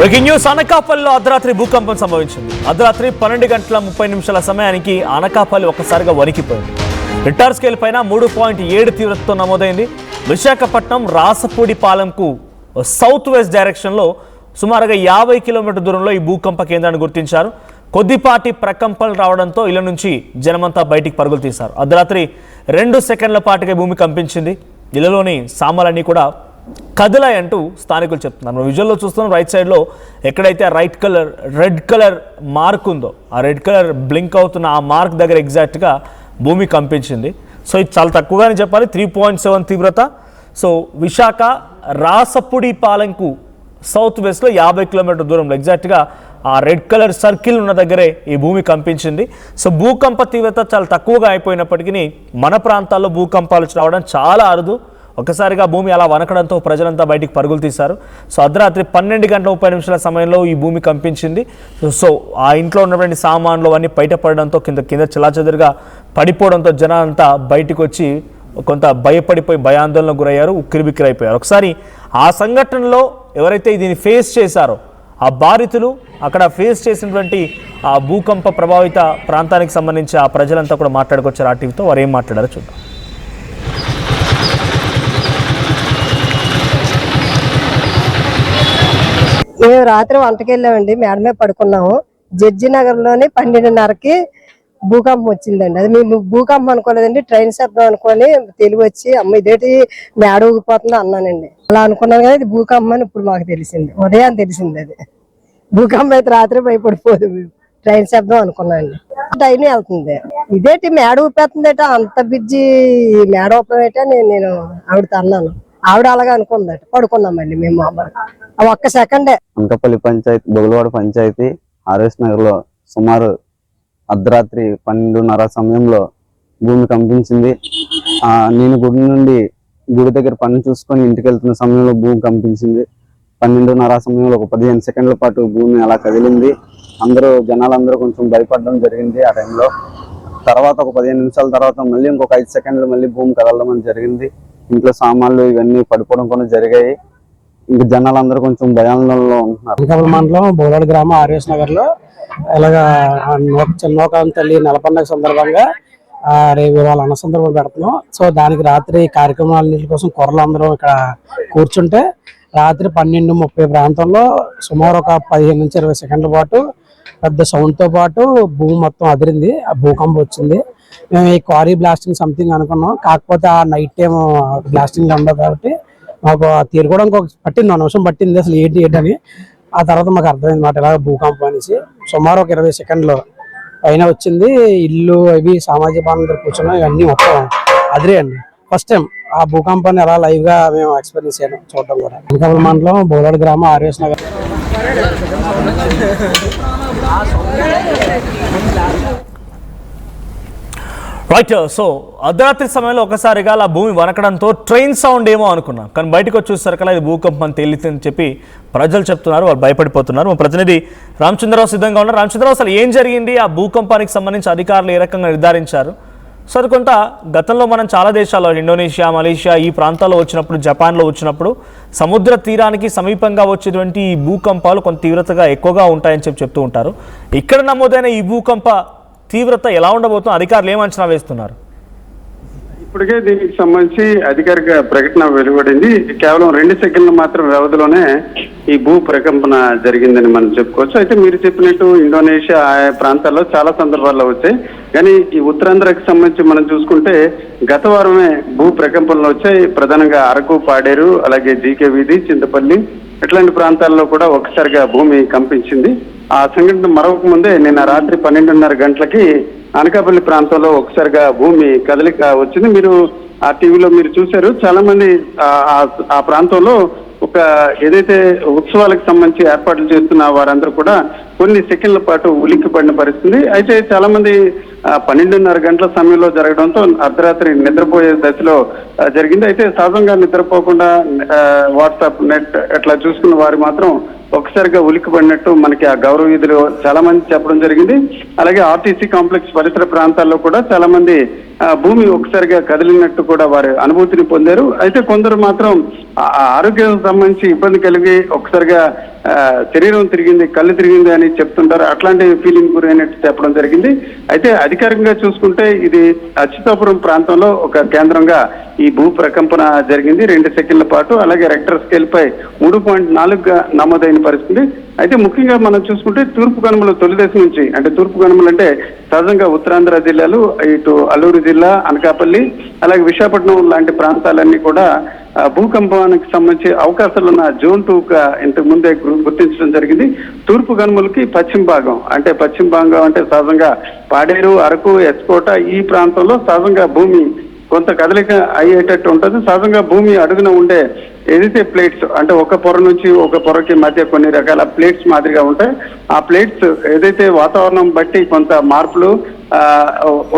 Breaking news. అనకాపల్లిలో అర్ధరాత్రి భూకంపం సంభవించింది. అర్ధరాత్రి 12:30 సమయానికి అనకాపల్లి ఒక్కసారిగా వణికిపోయింది. రిక్టర్ స్కేల్ పైన 3.7 తీవ్రతతో నమోదైంది. విశాఖపట్నం రాసపూడి పాలెంకు సౌత్ వెస్ట్ డైరెక్షన్లో సుమారుగా 50 కిలోమీటర్ దూరంలో ఈ భూకంప కేంద్రాన్ని గుర్తించారు. కొద్దిపాటి ప్రకంపనలు రావడంతో ఇళ్ల నుంచి జనమంతా బయటికి పరుగులు తీశారు. అర్ధరాత్రి 2 సెకండ్ల పాటుగా భూమి కంపించింది. ఇళ్లలోని సామాన్లన్నీ కూడా కదిలాయంటూ స్థానికులు చెప్తున్నారు. మనం విజువల్లో చూస్తున్నాం, రైట్ సైడ్లో ఎక్కడైతే రెడ్ కలర్ మార్క్ ఉందో, ఆ రెడ్ కలర్ బ్లింక్ అవుతున్న ఆ మార్క్ దగ్గర ఎగ్జాక్ట్గా భూమి కంపించింది. సో ఇది చాలా తక్కువగానే చెప్పాలి, 3.7 తీవ్రత. సో విశాఖ రాసపుడి పాలెంకు సౌత్ వెస్ట్లో 50 కిలోమీటర్ దూరంలో ఎగ్జాక్ట్గా ఆ రెడ్ కలర్ సర్కిల్ ఉన్న దగ్గరే ఈ భూమి కంపించింది. సో భూకంప తీవ్రత చాలా తక్కువగా అయిపోయినప్పటికీ మన ప్రాంతాల్లో భూకంపాలు రావడం చాలా అరుదు. ఒక్కసారిగా భూమి అలా వనకడంతో ప్రజలంతా బయటికి పరుగులు తీశారు. సో అర్ధరాత్రి 12:30 సమయంలో ఈ భూమి కంపించింది. సో ఆ ఇంట్లో ఉన్నటువంటి సామాన్లు అన్నీ బయటపడడంతో కింద చెల్లాచెదురుగా పడిపోవడంతో జనాలంతా బయటకు వచ్చి కొంత భయపడిపోయి భయాందోళనకు గురయ్యారు, ఉక్కిరిబిక్కిరైపోయారు. ఒకసారి ఆ సంఘటనలో ఎవరైతే దీన్ని ఫేస్ చేశారో ఆ బాధితులు, అక్కడ ఫేస్ చేసినటువంటి ఆ భూకంప ప్రభావిత ప్రాంతానికి సంబంధించి ఆ ప్రజలంతా కూడా మాట్లాడుకొచ్చారు. ఆ టీవీతో వారు ఏం మాట్లాడారో చూద్దాం. మేము రాత్రి వంటకి వెళ్ళామండి, మేడమే పడుకున్నాము. జడ్జి నగర్ లోని 12:30కి భూకంపం వచ్చిందండి. అది మేము భూకంపం అనుకోలేదండి, ట్రైన్ శబ్దం అనుకొని తెలివి వచ్చి అమ్మ ఇదేంటి మేడ ఊగిపోతుందో అన్నానండి. అలా అనుకున్నాను కదా, ఇది భూకంపం అని ఇప్పుడు మాకు తెలిసింది, ఉదయం తెలిసింది. అది భూకంపం అయితే రాత్రి భయపడిపోదు, ట్రైన్ శబ్దం అనుకున్నాండి. ట్రైన్ వెళ్తుంది, ఇదేంటి మేడ ఊపేస్తుందట, అంత బిజ్జి మేడ ఊపేట నేను ఆవిడతో అన్నాను. ఆవిడ అలాగే అనుకుందట. పడుకున్నామండి మేము ఒక్క సెకండే. అనకాపల్లి పంచాయతీ, బొగులవాడ పంచాయతీ, ఆర్ఎస్ నగర్ లో సుమారు అర్ధరాత్రి 12:30 సమయంలో భూమి కంపించింది. నేను గుడి దగ్గర పని చూసుకొని ఇంటికి వెళ్తున్న సమయంలో భూమి కంపించింది. 12:30 సమయంలో ఒక 15 సెకండ్ల పాటు భూమి అలా కదిలింది. జనాలందరూ కొంచెం భయపడడం జరిగింది ఆ టైంలో. తర్వాత ఒక 15 నిమిషాల తర్వాత మళ్ళీ ఇంకొక 5 సెకండ్లు మళ్ళీ భూమి కదలడం జరిగింది. ఇంట్లో సామాన్లు ఇవన్నీ పడిపోవడం కూడా జరిగాయి. ఇంకా జనాలందరూ కొంచెం భయాందోళనలో ఉంటున్నారు. అనకాపల్లి మండలం బోలాడు గ్రామం ఆర్ఎస్ నగర్ లో ఇలాగా నూకాం తల్లి నెలపండగ సందర్భంగా రేపు వాళ్ళ అన్న సందర్భం పెడుతున్నాం. సో దానికి రాత్రి కార్యక్రమాల కోసం అందరూ ఇక్కడ కూర్చుంటే రాత్రి 12:30 ప్రాంతంలో సుమారు ఒక 15 నుంచి 20 సెకండ్ల పాటు పెద్ద సౌండ్ తో పాటు భూమి మొత్తం అదిరింది. ఆ భూకంపం వచ్చింది. మేము ఈ క్వారీ బ్లాస్టింగ్ సంథింగ్ అనుకున్నాం, కాకపోతే ఆ నైట్ టైం బ్లాస్టింగ్ ఉండదు కాబట్టి మాకు తీరుకోవడానికి పట్టింది, 1 నిమిషం పట్టింది అసలు ఏంటి అని. ఆ తర్వాత మాకు అర్థమైంది మాట ఇలా భూకంపం అనేసి. సుమారు ఒక 20 సెకండ్లు పైన వచ్చింది. ఇల్లు అవి సామాజిక బాంధవులు కూర్చున్నాం, ఇవన్నీ మొత్తం అదిరేయండి. ఫస్ట్ టైం ఆ భూకంపాన్ని ఎలా లైవ్ గా మేము ఎక్స్పీరియన్స్ చేయడం చూడడం కూడా. అనకాపల్లి మండలం బోలాడు గ్రామం ఆర్ఎస్ నగర్. రైట్. సో అర్ధరాత్రి సమయంలో ఒకసారిగా అలా భూమి వనకడంతో ట్రైన్ సౌండ్ ఏమో అనుకున్నాం, కానీ బయటకు వచ్చేసరికల్లా ఇది భూకంపం తేలిందని చెప్పి ప్రజలు చెప్తున్నారు, వాళ్ళు భయపడిపోతున్నారు. మా ప్రతినిధి రామచంద్రరావు సిద్ధంగా ఉన్నారు. రామచంద్రరావు, అసలు ఏం జరిగింది, ఆ భూకంపానికి సంబంధించి అధికారులు ఏ రకంగా నిర్ధారించారు? సో అది కొంత గతంలో మనం చాలా దేశాల్లో, ఇండోనేషియా, మలేషియా ఈ ప్రాంతాల్లో వచ్చినప్పుడు, జపాన్లో వచ్చినప్పుడు సముద్ర తీరానికి సమీపంగా వచ్చేటువంటి ఈ భూకంపాలు కొంత తీవ్రతగా ఎక్కువగా ఉంటాయని చెప్తూ ఉంటారు. ఇక్కడ నమోదైన ఈ భూకంప తీవ్రత ఎలా ఉండబోతుందో అధికారులు ఏం అంచనా వేస్తున్నారు? ఇప్పటికే దీనికి సంబంధించి అధికారిక ప్రకటన వెలువడింది. కేవలం 2 సెకండ్ల మాత్రం వ్యవధిలోనే ఈ భూ ప్రకంపన జరిగిందని మనం చెప్పుకోవచ్చు. అయితే మీరు చెప్పినట్టు ఇండోనేషియా ఆయా ప్రాంతాల్లో చాలా సందర్భాల్లో వచ్చాయి, కానీ ఈ ఉత్తరాంధ్రకి సంబంధించి మనం చూసుకుంటే గత వారమే భూ ప్రకంపనలు వచ్చాయి. ప్రధానంగా అరకు, పాడేరు, అలాగే జీకే వీధి, చింతపల్లి ఇట్లాంటి ప్రాంతాల్లో కూడా ఒక్కసారిగా భూమి కంపించింది. ఆ సంఘటన మరొక ముందే నిన్న రాత్రి 12:30 గంటలకి అనకాపల్లి ప్రాంతంలో ఒకసారిగా భూమి కదలిక వచ్చింది. మీరు ఆ టీవీలో మీరు చూశారు. చాలా మంది ఆ ప్రాంతంలో ఒక ఏదైతే ఉత్సవాలకు సంబంధించి ఏర్పాట్లు చేస్తున్న వారందరూ కూడా కొన్ని సెకండ్ల పాటు ఉలిక్కిపడిన పరిస్థితి. అయితే చాలా మంది 12:30 గంటల సమయంలో జరగడంతో అర్ధరాత్రి నిద్రపోయే దశలో జరిగింది. అయితే సహజంగా నిద్రపోకుండా వాట్సాప్, నెట్ అట్లా చూసుకున్న వారు మాత్రం ఒకసారిగా ఉలిక్కిపడినట్టు మనకి ఆ గౌరవ వీధులు చాలా మంది చెప్పడం జరిగింది. అలాగే ఆర్టీసీ కాంప్లెక్స్ పరిసర ప్రాంతాల్లో కూడా చాలా మంది భూమి ఒకసారిగా కదిలినట్టు కూడా వారి అనుభూతిని పొందారు. అయితే కొందరు మాత్రం ఆరోగ్యం సంబంధించి ఇబ్బంది కలిగి ఒకసారిగా శరీరం తిరిగింది, కళ్ళు తిరిగింది అని చెప్తుంటారు. అట్లాంటి ఫీలింగ్ గురైనట్టు చెప్పడం జరిగింది. అయితే అధికారికంగా చూసుకుంటే ఇది అచ్యుతాపురం ప్రాంతంలో ఒక కేంద్రంగా ఈ భూ ప్రకంపన జరిగింది 2 సెకండ్ల పాటు. అలాగే రెక్టర్ స్కేల్ పై 3.4గా నమోదైన పరిస్థితి. అయితే ముఖ్యంగా మనం చూసుకుంటే తూర్పు కనుమలు తొలిదశ నుంచి, అంటే తూర్పు కనుమలు అంటే సహజంగా ఉత్తరాంధ్ర జిల్లాలు, ఇటు అల్లూరు జిల్లా, అనకాపల్లి, అలాగే విశాఖపట్నం లాంటి ప్రాంతాలన్నీ కూడా భూకంపానికి సంబంధించి అవకాశాలున్న జోన్ 2గా ఇంతకు ముందే గుర్తించడం జరిగింది. తూర్పు కనుమలకి పశ్చిమ భాగం అంటే సహజంగా పాడేరు, అరకు, ఎస్కోట ఈ ప్రాంతంలో సహజంగా భూమి కొంత కదలిక అయ్యేటట్టు ఉంటుంది. సహజంగా భూమి అడుగున ఉండే ఏదైతే ప్లేట్స్, అంటే ఒక పొర నుంచి ఒక పొరకి మధ్య కొన్ని రకాల ప్లేట్స్ మాదిరిగా ఉంటాయి. ఆ ప్లేట్స్ ఏదైతే వాతావరణం బట్టి కొంత మార్పులు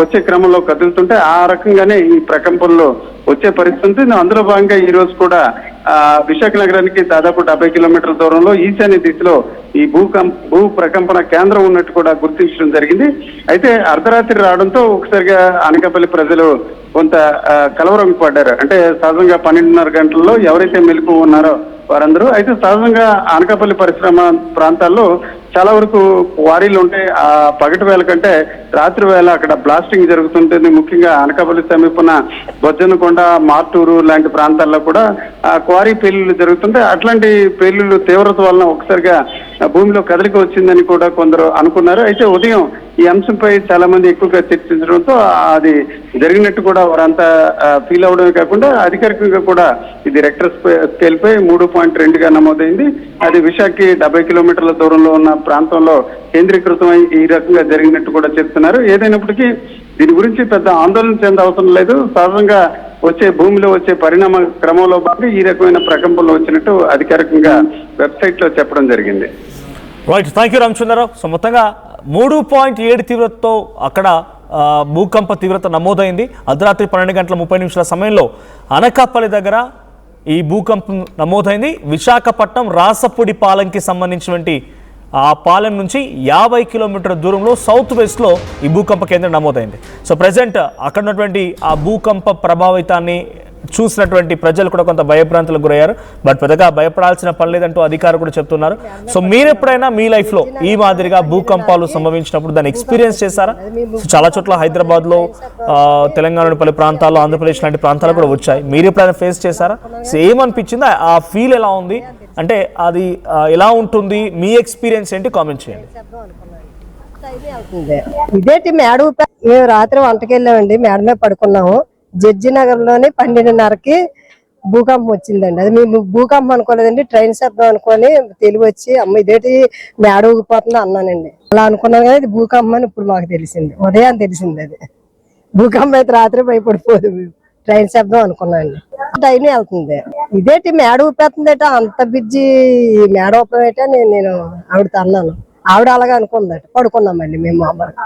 వచ్చే క్రమంలో కదులుతుంటే ఆ రకంగానే ఈ ప్రకంపనలో వచ్చే పరిస్థితి. అందులో భాగంగా ఈ రోజు కూడా విశాఖ నగరానికి దాదాపు 70 కిలోమీటర్ల దూరంలో ఈశాన్య దిశలో ఈ భూ ప్రకంపన కేంద్రం ఉన్నట్టు కూడా గుర్తించడం జరిగింది. అయితే అర్ధరాత్రి రావడంతో ఒకసారిగా అనకాపల్లి ప్రజలు కొంత కలవరం పడ్డారు. అంటే సహజంగా 12:30 గంటల్లో ఎవరైతే మెలకు ఉన్నారో వారందరూ. అయితే సహజంగా అనకాపల్లి పరిశ్రమ ప్రాంతాల్లో చాలా వరకు క్వారీలు ఉంటాయి. ఆ పగటి వేళ కంటే రాత్రి వేళ అక్కడ బ్లాస్టింగ్ జరుగుతుంటుంది. ముఖ్యంగా అనకాపల్లి సమీపన బొజ్జనకొండ, మార్టూరు లాంటి ప్రాంతాల్లో కూడా క్వారీ పేలుళ్లు జరుగుతుంటాయి. అట్లాంటి పేలుళ్లు తీవ్రత వలన ఒకసారిగా భూమిలో కదలిక వచ్చిందని కూడా కొందరు అనుకున్నారు. అయితే ఉదయం ఈ అంశంపై చాలా మంది ఎక్కువగా చర్చించడంతో అది జరిగినట్టు కూడా వారంతా ఫీల్ అవడమే కాకుండా అధికారికంగా కూడా ఇది రెక్టర్ స్కేల్ పై 3.2గా నమోదైంది. అది విశాఖకి 70 కిలోమీటర్ల దూరంలో ఉన్న ప్రాంతంలో కేంద్రీకృతమై ఈ రకంగా జరిగినట్టు కూడా చెప్తున్నారు. ఏదైనప్పటికీ దీని గురించి పెద్ద ఆందోళన చెందవసరం లేదు. సహజంగా భూమిలో వచ్చే పరిణామ క్రమంలో భాగంగా ఈ రకమైన ప్రకంపనలు వచ్చినట్టు అధికారికంగా వెబ్సైట్ లో చెప్పడం జరిగింది. Right, thank you Ramachandra Rao. So మొత్తంగా 3.7 తీవ్రతతో అక్కడ భూకంప తీవ్రత నమోదైంది. అర్ధరాత్రి 12:30 సమయంలో అనకాపల్లి దగ్గర ఈ భూకంపం నమోదైంది. విశాఖపట్నం రాసపూడి పాలెంకి సంబంధించినటువంటి ఆ పాలెం నుంచి 50 కిలోమీటర్ల దూరంలో సౌత్ వెస్ట్లో ఈ భూకంప కేంద్రం నమోదైంది. సో ప్రజెంట్ అక్కడ ఉన్నటువంటి ఆ భూకంప ప్రభావితాన్ని చూసినటువంటి ప్రజలు కూడా కొంత భయభ్రాంతులకు గురయ్యారు. బట్ పెద్దగా భయపడాల్సిన పని లేదంటూ అధికారులు కూడా చెప్తున్నారు. సో మీరు ఎప్పుడైనా మీ లైఫ్లో ఈ మాదిరిగా భూకంపాలు సంభవించినప్పుడు దాన్ని ఎక్స్పీరియన్స్ చేశారా? సో చాలా చోట్ల హైదరాబాద్లో, తెలంగాణలోని పలు ప్రాంతాల్లో, ఆంధ్రప్రదేశ్ లాంటి ప్రాంతాలు కూడా వచ్చాయి. మీరు ఎప్పుడైనా ఫేస్ చేశారా? సో ఏమనిపించింది? ఆ ఫీల్ ఎలా ఉంది? అంటే అది ఎలా ఉంటుంది? మీ ఎక్స్పీరియన్స్ ఏంటి? కామెంట్ చేయండి. ఇదేంటి మేము రాత్రి వంటకి వెళ్ళామండి, మేడ మీద పడుకున్నాము. జడ్జి నగర్ లోని 12:30కి భూకంపం వచ్చిందండి. అది మేము భూకంపం అనుకోలేదండి, ట్రైన్ శబ్దం అనుకొని తెలివి వచ్చి అమ్మ ఇదేంటి మేడ ఊగిపోతుందో అన్నానండి. అలా అనుకున్నాను కదా, ఇది భూకంపం అని ఇప్పుడు మాకు తెలిసింది, ఉదయం తెలిసింది. అది భూకంపం అయితే రాత్రి భయపడిపోదు, ట్రైన్ శబ్దం అనుకున్నాండి. ట్రైన్ వెళ్తుంది, ఇదేంటి మేడ ఊపేస్తుందట, అంత బిజ్జి మేడ ఊపేట నేను ఆవిడతో అన్నాను. ఆవిడ అలాగే అనుకుందట. పడుకున్నాం మళ్ళీ మేము మామూలుగా.